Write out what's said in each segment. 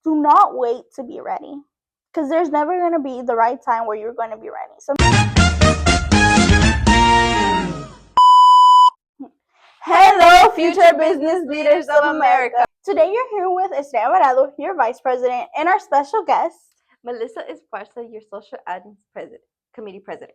do not wait to be ready, because there's never going to be the right time where you're going to be ready. So, hello, future business leaders of America. Today you're here with Esther Alvarado, your vice president, and our special guest, Melissa Esparza, your social admin committee president.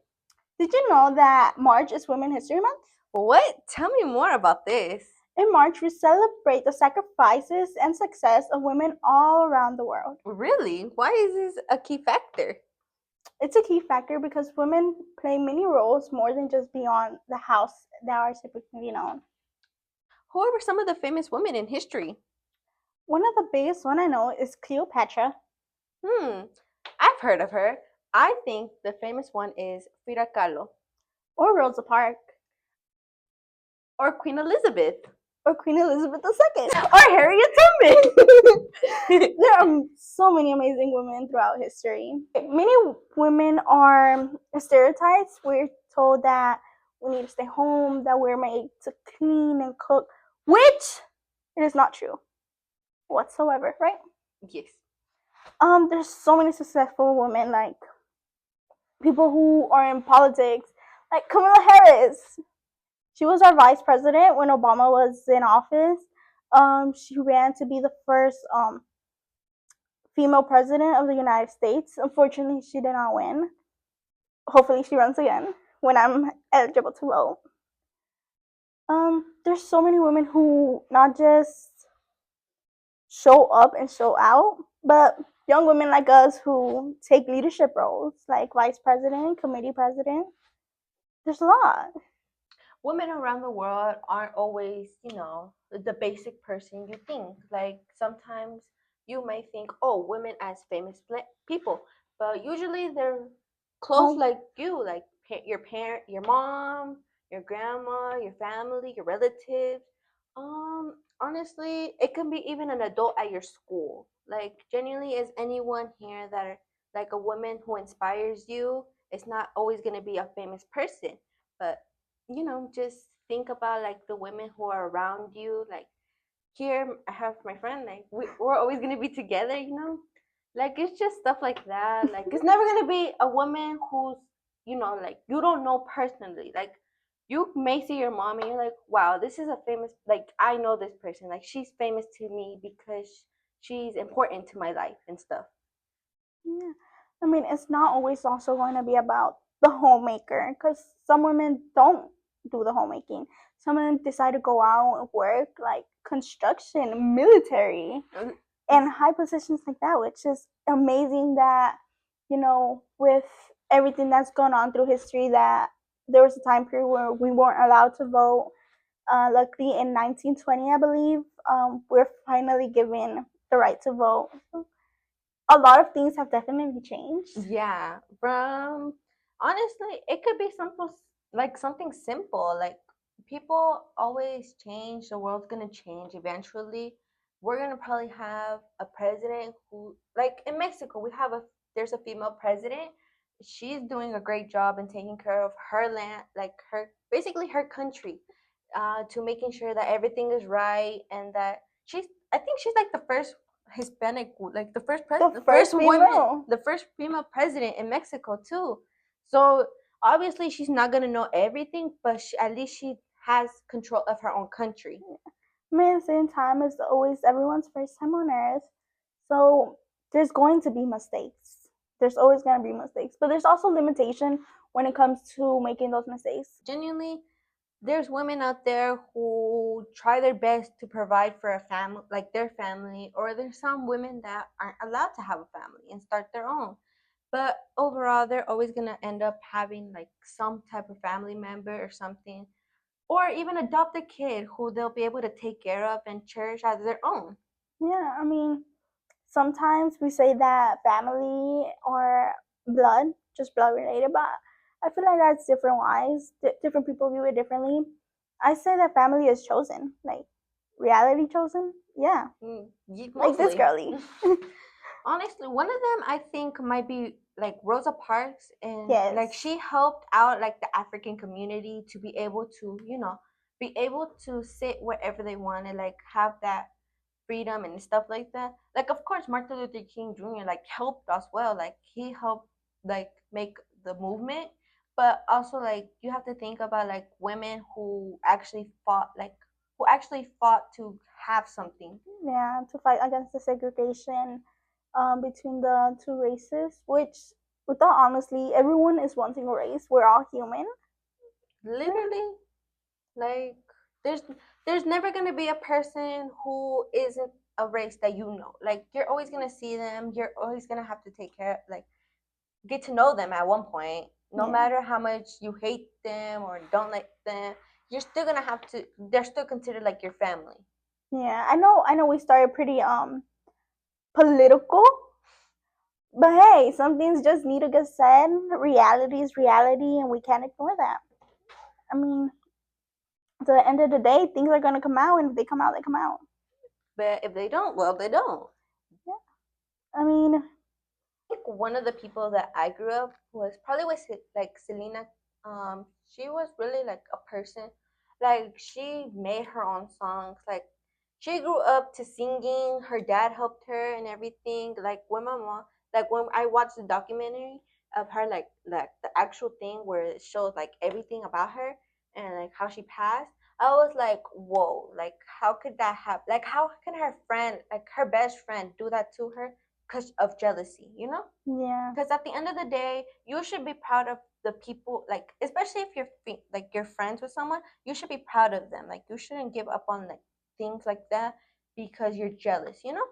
Did you know that March is Women's History Month? What? Tell me more about this. In March, we celebrate the sacrifices and success of women all around the world. Really? Why is this a key factor? It's a key factor because women play many roles more than just beyond the house that are typically known. Who are some of the famous women in history? One of the biggest one I know is Cleopatra. I've heard of her. I think the famous one is Frida Kahlo. Or Rosa Parks. Or Queen Elizabeth. Or Queen Elizabeth II. Or Harriet Tubman. There are so many amazing women throughout history. Many women are stereotypes. We're told that we need to stay home, that we're made to clean and cook, which it is not true whatsoever, right? Yes. There's so many successful women, like people who are in politics, like Kamala Harris. She was our vice president when Obama was in office. She ran to be the first female president of the United States. Unfortunately, she did not win. Hopefully, she runs again when I'm eligible to vote. There's so many women who not just show up and show out, but young women like us who take leadership roles, like vice president, committee president. There's a lot. Women around the world aren't always, the basic person you think. Like sometimes you may think, oh, women as famous people, but usually they're close like you, like your parent, your mom, your grandma, your family, your relatives. Honestly, it can be even an adult at your school. Like genuinely, is anyone here that are like a woman who inspires you? It's not always gonna be a famous person, but just think about like the women who are around you. Like here, I have my friend. Like we're always gonna be together. Like it's just stuff like that. Like it's never gonna be a woman who's like you don't know personally. Like you may see your mom and you're like, wow, this is a famous. Like I know this person. Like she's famous to me because she's important to my life and stuff. Yeah, I mean, it's not always also going to be about the homemaker, because some women don't do the homemaking. Some of them decide to go out and work, like construction, military, and high positions like that, which is amazing that, with everything that's gone on through history, that there was a time period where we weren't allowed to vote. Luckily, in 1920, I believe, we're finally given the right to vote. A lot of things have definitely changed. Yeah, from honestly, it could be something simple. Like people always change. The world's gonna change eventually. We're gonna probably have a president who, like in Mexico, there's a female president. She's doing a great job in taking care of her land, like basically her country, to making sure that everything is right and that I think she's like the first Hispanic, like the first woman, the first female president in Mexico too. So obviously she's not gonna know everything, but at least she has control of her own country. I mean, at the same time, it's always everyone's first time on earth, so there's going to be mistakes. There's always going to be mistakes, but there's also limitation when it comes to making those mistakes. Genuinely, there's women out there who try their best to provide for a family, like their family, or there's some women that aren't allowed to have a family and start their own. But overall, they're always going to end up having like some type of family member or something, or even adopt a kid who they'll be able to take care of and cherish as their own. Yeah, I mean, sometimes we say that family or blood, just blood related, but I feel like that's different wise. Different people view it differently. I say that family is chosen, like reality chosen. Yeah, like this girly. Honestly, one of them I think might be like Rosa Parks, and yes, like she helped out like the African community to be able to sit wherever they want and like have that freedom and stuff like that. Like of course Martin Luther King Jr. like helped us well. Like he helped like make the movement, but also like you have to think about like women who actually fought to have something. Yeah, to fight against the segregation between the two races, which, without honestly, everyone is one single race. We're all human. Literally, like there's there's never gonna be a person who isn't a race that you know. Like you're always gonna see them. You're always gonna have to take care, like get to know them at one point. No Yeah. matter how much you hate them or don't like them, you're still gonna have to. They're still considered like your family. Yeah, I know we started pretty political, but hey, some things just need to get said. Reality is reality, and we can't ignore that. I mean, at the end of the day, things are gonna come out, and if they come out, they come out. But if they don't, well, they don't. Yeah. I mean, Like one of the people that I grew up was probably with like Selena. She was really like a person. Like she made her own songs. Like she grew up to singing. Her dad helped her and everything. Like when my mom, like when I watched the documentary of her, like the actual thing where it shows like everything about her and like how she passed. I was like, whoa! Like how could that happen? Like how can her friend, like her best friend, do that to her? Because of jealousy, you know? yeah, Because at the end of the day, you should be proud of the people, like especially if you're friends with someone, you should be proud of them. Like you shouldn't give up on like things like that because you're jealous, you know?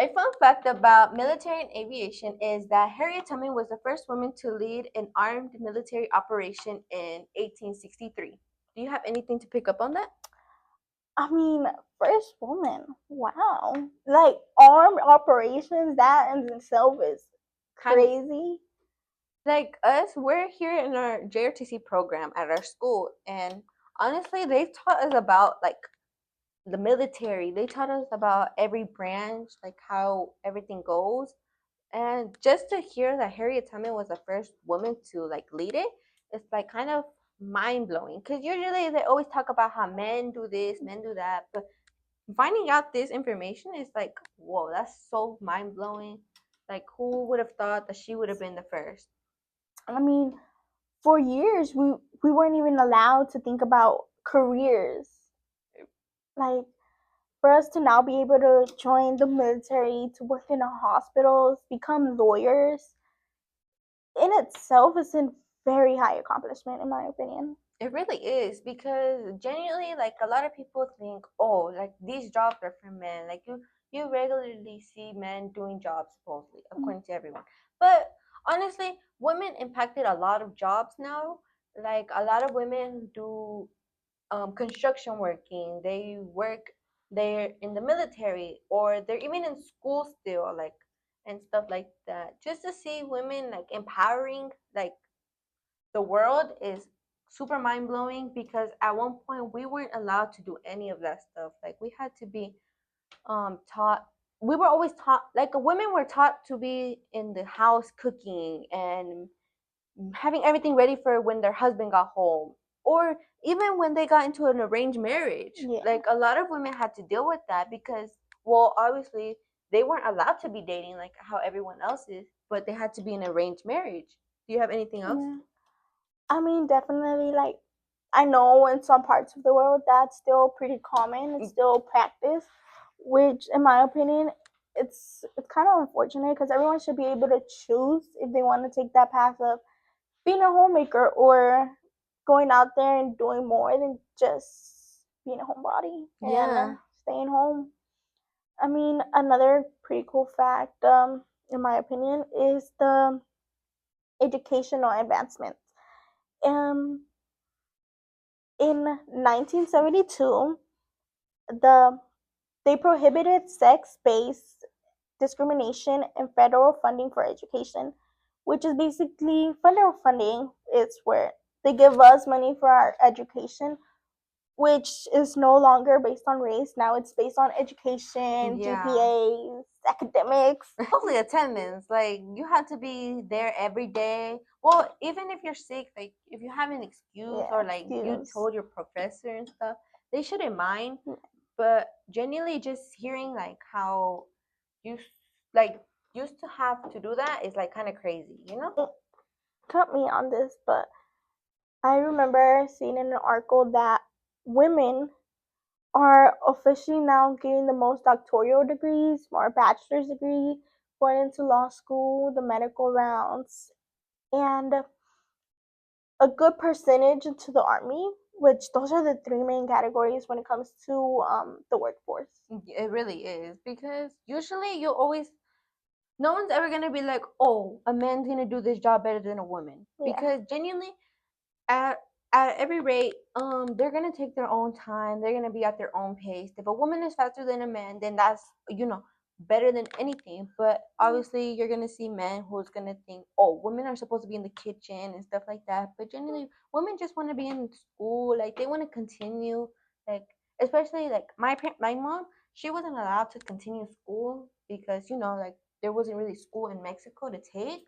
A fun fact about military and aviation is that Harriet Tubman was the first woman to lead an armed military operation in 1863. Do you have anything to pick up on that? I mean, first woman. Wow, like armed operations. That in itself is Kind of crazy. like us, we're here in our JRTC program at our school, and honestly, they've taught us about like the military. They taught us about every branch, like how everything goes, and just to hear that Harriet Tubman was the first woman to like lead it, it's like kind of mind blowing. Because usually they always talk about how men do this, men do that, but finding out this information is like, whoa, that's so mind blowing. Like, who would have thought that she would have been the first? I mean, for years we weren't even allowed to think about careers. Like, for us to now be able to join the military, to work in hospitals, become lawyers, in itself is a very high accomplishment, in my opinion. It really is because genuinely, like a lot of people think, oh, like these jobs are for men. Like you regularly see men doing jobs supposedly, according to everyone. But honestly, women impacted a lot of jobs now. Like a lot of women do construction working. They work. They're in the military, or they're even in school still, like and stuff like that. Just to see women like empowering, like the world is super mind blowing because at one point we weren't allowed to do any of that stuff. Like we had to be taught. We were always taught like women were taught to be in the house cooking and having everything ready for when their husband got home or even when they got into an arranged marriage. Yeah. Like a lot of women had to deal with that because well obviously they weren't allowed to be dating like how everyone else is, but they had to be in an arranged marriage. Do you have anything else? Yeah. I mean, definitely, like, I know in some parts of the world that's still pretty common. It's still practiced, which, in my opinion, it's kind of unfortunate because everyone should be able to choose if they want to take that path of being a homemaker or going out there and doing more than just being a homebody and Yeah. staying home. I mean, another pretty cool fact, in my opinion, is the educational advancement. Um, in 1972, the they prohibited sex-based discrimination in federal funding for education, which is basically federal funding. It's where they give us money for our education, which is no longer based on race. Now it's based on education, Yeah. GPAs, academics. Mostly attendance. Like you have to be there every day. Well, even if you're sick, like if you have an excuse Yeah, or like you excuse. told your professor and stuff, they shouldn't mind. but genuinely just hearing like how you like used to have to do that is like kind of crazy, you know? Cut me on this, but I remember seeing in an article that women are officially now getting the most doctoral degrees, more bachelor's degree, going into law school, the medical rounds, and a good percentage into the army, which those are the three main categories when it comes to the workforce. It really is because usually you always no one's ever gonna be like, oh, a man's gonna do this job better than a woman Yeah. because genuinely at at every rate, they're gonna take their own time. They're gonna be at their own pace. If a woman is faster than a man, then that's better than anything. But obviously, you're gonna see men who's gonna think, oh, women are supposed to be in the kitchen and stuff like that. But generally, women just want to be in school. Like they want to continue. Like especially like my mom, she wasn't allowed to continue school because like there wasn't really school in Mexico to take,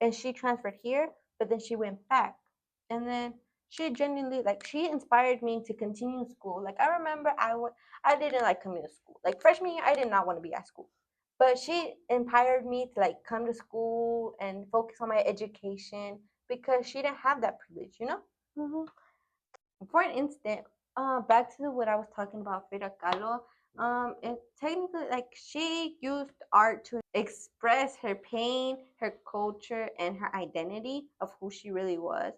and she transferred here, but then she went back. And then she genuinely like she inspired me to continue school. Like I remember I didn't like coming to school. Like freshman year I did not want to be at school. But she inspired me to like come to school and focus on my education because she didn't have that privilege. Mm-hmm. For an instant, back to what I was talking about, Frida Kahlo. It technically like she used art to express her pain, her culture, and her identity of who she really was.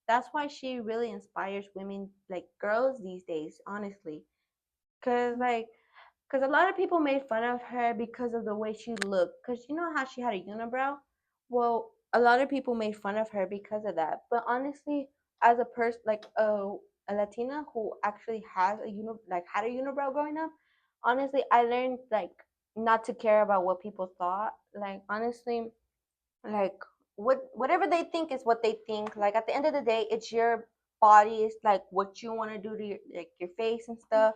That's why she really inspires women, like girls these days, honestly. Cause a lot of people made fun of her because of the way she looked. Cause you know how she had a unibrow. Well, a lot of people made fun of her because of that. But honestly, as a person, like a Latina who actually has had a unibrow growing up, honestly, I learned like not to care about what people thought. Like honestly, like whatever they think is what they think. Like at the end of the day, it's your body. It's like what you want to do to your face and stuff.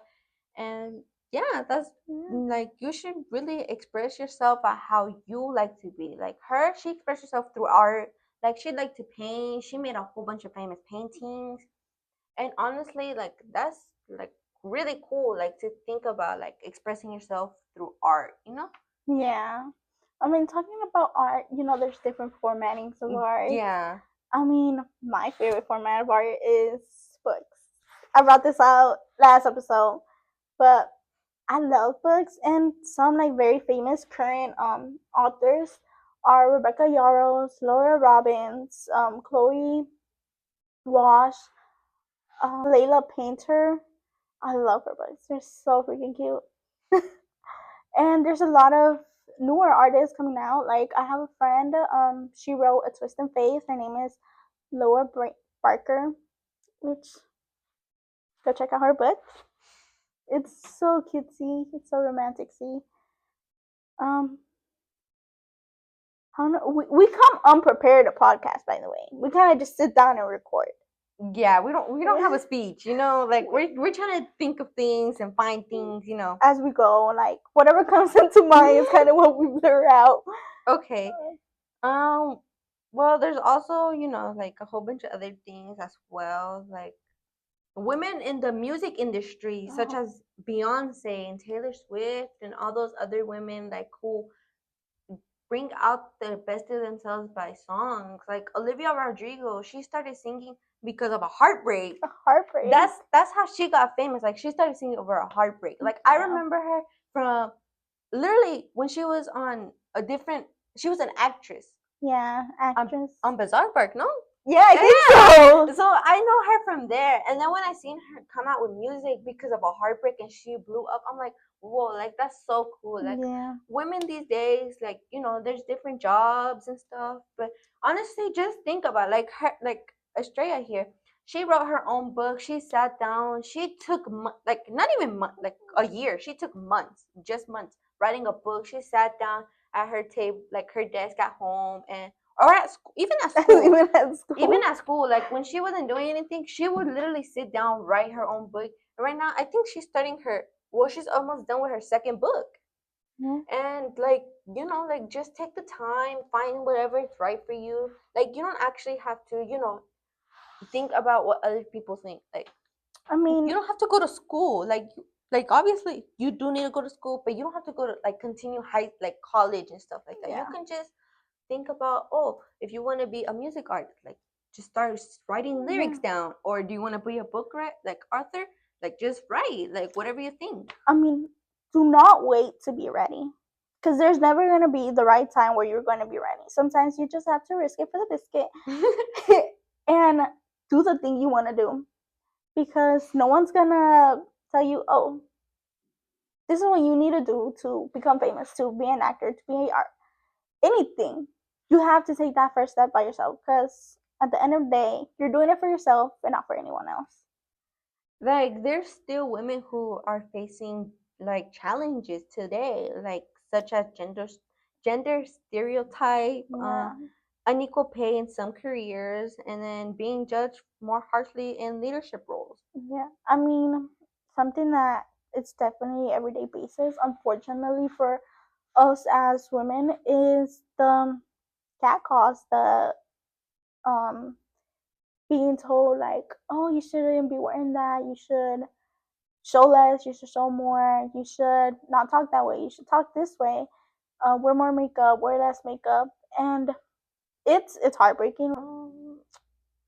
And yeah, that's like you should really express yourself at how you like to be. Like her, she expressed herself through art. Like she liked to paint. She made a whole bunch of famous paintings. And honestly, like that's like really cool. Like to think about like expressing yourself through art. Yeah. I mean, talking about art, there's different formattings of art. Yeah. I mean, my favorite format of art is books. I brought this out last episode, but I love books, and some like very famous current authors are Rebecca Yarros, Laura Robbins, Chloe Wash, Layla Painter. I love her books. They're so freaking cute. And there's a lot of newer artists coming out. Like I have a friend, she wrote A Twist in Faith. Her name is Laura Barker, which go check out her book. It's so cutesy. It's so romantic. See, um, I don't know. We come unprepared to podcast. By the way, we kind of just sit down and record. Yeah, we don't have a speech. Like we're trying to think of things and find things. As we go. Like whatever comes into mind is kind of what we blur out. Okay. Well, there's also like a whole bunch of other things as well, like women in the music industry, such as Beyonce and Taylor Swift and all those other women like who bring out the best of themselves by songs. Like Olivia Rodrigo, she started singing because of a heartbreak. A heartbreak. That's how she got famous. Like she started singing over a heartbreak. Like I remember her from literally when she was on a different. She was an actress. Yeah, actress. On Bizarre Park, no? Yeah, I think so. So I know her from there. And then when I seen her come out with music because of a heartbreak and she blew up, I'm like, whoa, like that's so cool. Like women these days, like there's different jobs and stuff. But honestly, just think about like her, like Estrella here. She wrote her own book. She sat down. She took like not even like a year. She took months, just months, writing a book. She sat down at her table, like her desk at home, and or at school, even at school, even at school. Like when she wasn't doing anything, she would literally sit down, write her own book. And right now, I think she's studying her. Well, she's almost done with her second book. And like just take the time, find whatever is right for you. Like you don't actually have to think about what other people think. Like I mean, you don't have to go to school. Like like obviously you do need to go to school, but you don't have to go to like continue high like college and stuff like that. You Yeah. can just think about, oh, if you want to be a music artist, like just start writing lyrics Yeah. down. Or do you want to be a book like author? Like just write, like whatever you think. I mean, do not wait to be ready. Because there's never going to be the right time where you're going to be ready. Sometimes you just have to risk it for the biscuit and do the thing you want to do. Because no one's going to tell you, oh, this is what you need to do to become famous, to be an actor, to be art, anything. You have to take that first step by yourself. Because at the end of the day, you're doing it for yourself and not for anyone else. Like there's still women who are facing like challenges today, like such as gender stereotype, Yeah. unequal pay in some careers, and then being judged more harshly in leadership roles. Yeah, I mean, something that it's definitely everyday basis. Unfortunately for us as women, is the cat calls, the um being told like, oh, you shouldn't be wearing that. You should show less. You should show more. You should not talk that way. You should talk this way. Wear more makeup. Wear less makeup, and it's heartbreaking.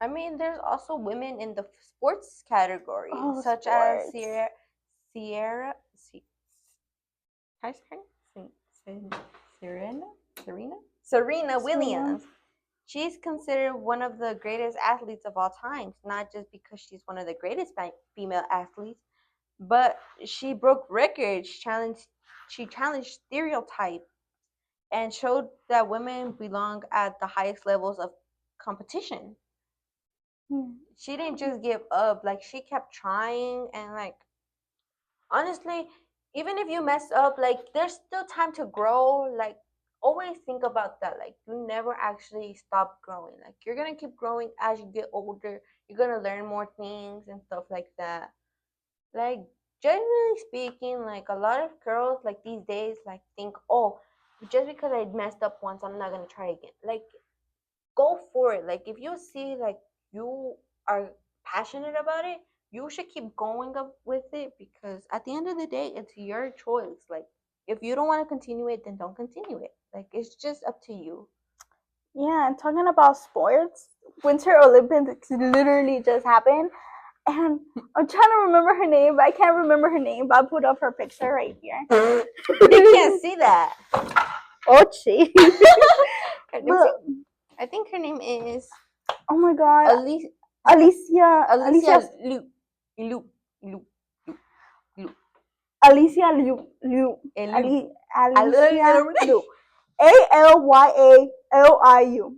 I mean, there's also women in the sports category, Oh, such as sports. Sierra, how is her name? Serena, Serena Serena. Williams. She's considered one of the greatest athletes of all time, not just because she's one of the greatest female athletes, but she broke records, she challenged stereotypes, and showed that women belong at the highest levels of competition. She didn't just give up, like she kept trying, and like honestly, even if you mess up, like there's still time to grow. Like always think about that. Like you never actually stop growing. Like you're gonna keep growing as you get older. You're gonna learn more things and stuff like that. Like generally speaking, like a lot of girls like these days like think, oh, just because I messed up once, I'm not gonna try again. Like go for it. Like if you see like you are passionate about it, you should keep going up with it, because at the end of the day, it's your choice. Like if you don't want to continue it, then don't continue it. Like it's just up to you. Yeah, and talking about sports, Winter Olympics literally just happened, and I'm trying to remember her name, but I can't remember her name. But I put up her picture right here. They can't see that. Oh, she. Let me see. But I think her name is oh my god, Alicia. Alicia, Alicia Liu. Liu. Liu. Alicia Liu, Liu, Liu. Ali, Alicia Liu, Alyliu.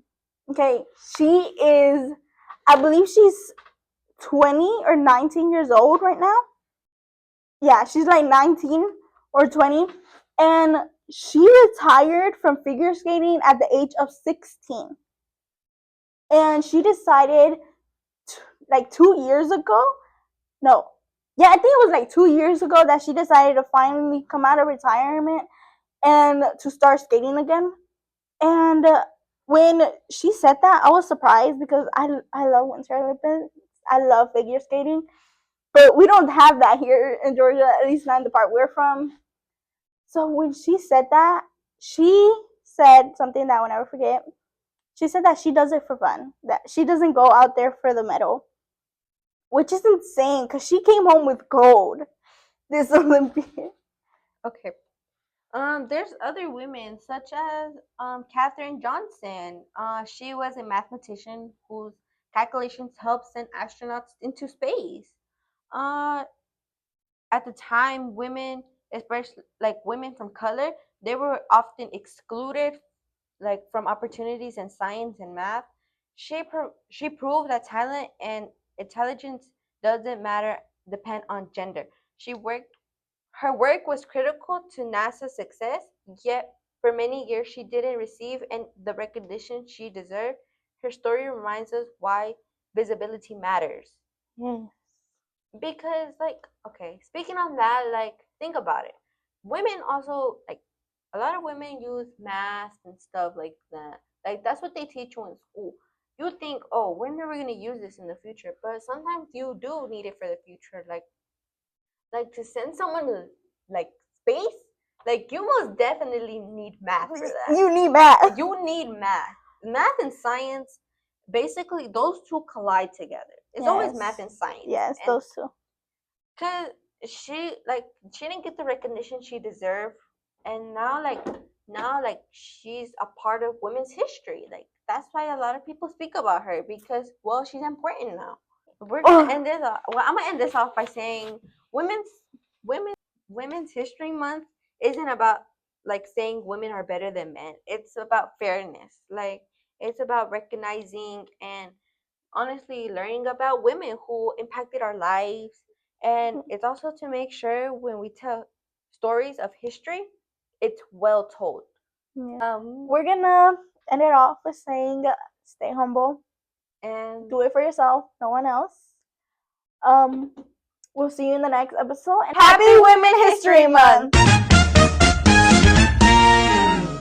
Okay, she is. I believe she's 20 or 19 years old right now. Yeah, she's like 19 or 20, and she retired from figure skating at the age of 16. And she decided like 2 years ago, no, yeah, I think it was like 2 years ago that she decided to finally come out of retirement and to start skating again. And when she said that, I was surprised because I love Winter Olympics. I love figure skating, but we don't have that here in Georgia, at least not in the part we're from. So when she said that, she said something that I will never forget. She said that she does it for fun, that she doesn't go out there for the medal, which is insane because she came home with gold this Olympiad. Okay. There's other women such as Katherine Johnson. She was a mathematician whose calculations helped send astronauts into space. Uh, at the time, women, especially like women from color, they were often excluded like from opportunities in science and math. She proved that talent and intelligence doesn't matter depend on gender. She worked Her work was critical to NASA's success, yet for many years she didn't receive the recognition she deserved. Her story reminds us why visibility matters. Yes. Because like okay, speaking on that, like think about it. Women also like a lot of women use math and stuff like that. Like that's what they teach you in school. You think, oh, we're never gonna use this in the future, but sometimes you do need it for the future. Like Like to send someone to like space, like you most definitely need math for that. You need math. You need math. Math and science, basically those two collide together. It's always math and science. Yes, and those two. Cause she didn't get the recognition she deserved, and now she's a part of women's history. Like that's why a lot of people speak about her because well she's important now. We're gonna end this off. Well, I'm gonna end this off by saying women's women Women's History Month isn't about like saying women are better than men. It's about fairness. Like it's about recognizing and honestly learning about women who impacted our lives. And it's also to make sure when we tell stories of history, it's well told. Yeah. We're gonna end it off with saying stay humble And do it for yourself, no one else. We'll see you in the next episode, and happy Women History Month.